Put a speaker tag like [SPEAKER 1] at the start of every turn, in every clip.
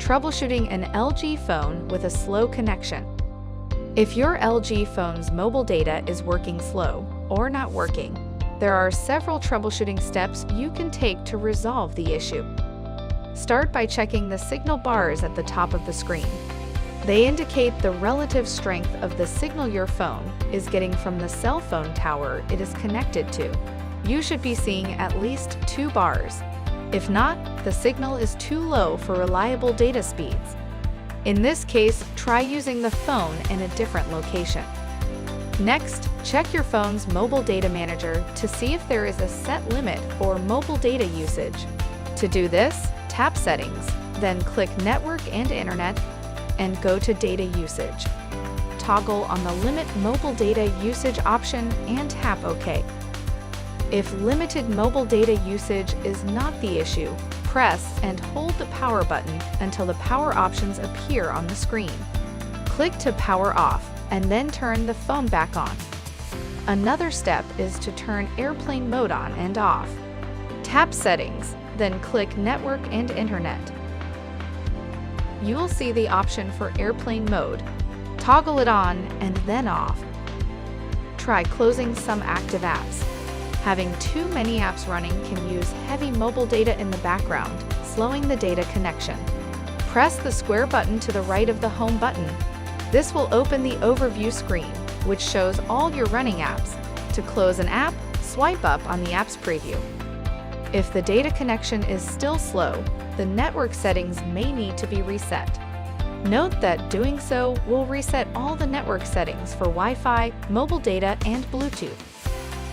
[SPEAKER 1] Troubleshooting an LG phone with a slow connection. If your LG phone's mobile data is working slow or not working, there are several troubleshooting steps you can take to resolve the issue. Start by checking the signal bars at the top of the screen. They indicate the relative strength of the signal your phone is getting from the cell phone tower it is connected to. You should be seeing at least 2 bars. If not, the signal is too low for reliable data speeds. In this case, try using the phone in a different location. Next, check your phone's mobile data manager to see if there is a set limit for mobile data usage. To do this, tap Settings, then click Network and Internet, and go to Data Usage. Toggle on the Limit Mobile Data Usage option and tap OK. If limited mobile data usage is not the issue, press and hold the power button until the power options appear on the screen. Click to power off and then turn the phone back on. Another step is to turn airplane mode on and off. Tap Settings, then click Network and Internet. You will see the option for airplane mode. Toggle it on and then off. Try closing some active apps. Having too many apps running can use heavy mobile data in the background, slowing the data connection. Press the square button to the right of the Home button. This will open the overview screen, which shows all your running apps. To close an app, swipe up on the app's preview. If the data connection is still slow, the network settings may need to be reset. Note that doing so will reset all the network settings for Wi-Fi, mobile data, and Bluetooth.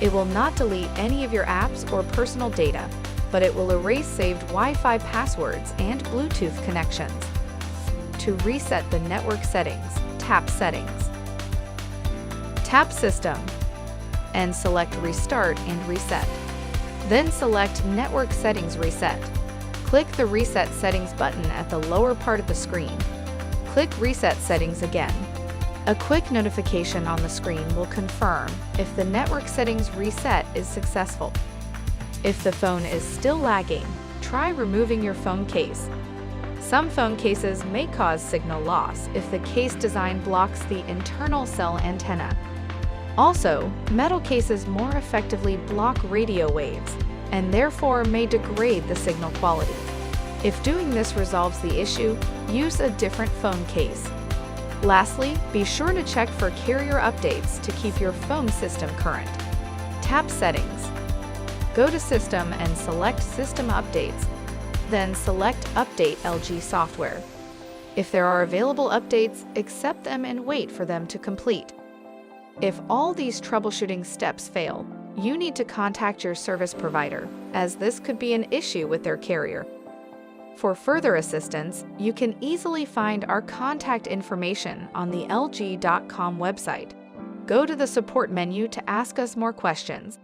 [SPEAKER 1] It will not delete any of your apps or personal data, but it will erase saved Wi-Fi passwords and Bluetooth connections. To reset the network settings, tap Settings. Tap System, and select Restart and Reset. Then select Network Settings Reset. Click the Reset Settings button at the lower part of the screen. Click Reset Settings again. A quick notification on the screen will confirm if the network settings reset is successful. If the phone is still lagging, try removing your phone case. Some phone cases may cause signal loss if the case design blocks the internal cell antenna. Also, metal cases more effectively block radio waves and therefore may degrade the signal quality. If doing this resolves the issue, use a different phone case. Lastly, be sure to check for carrier updates to keep your phone system current. Tap Settings. Go to System and select System Updates. Then select Update LG Software. If there are available updates, accept them and wait for them to complete. If all these troubleshooting steps fail, you need to contact your service provider, as this could be an issue with their carrier. For further assistance, you can easily find our contact information on the LG.com website. Go to the support menu to ask us more questions.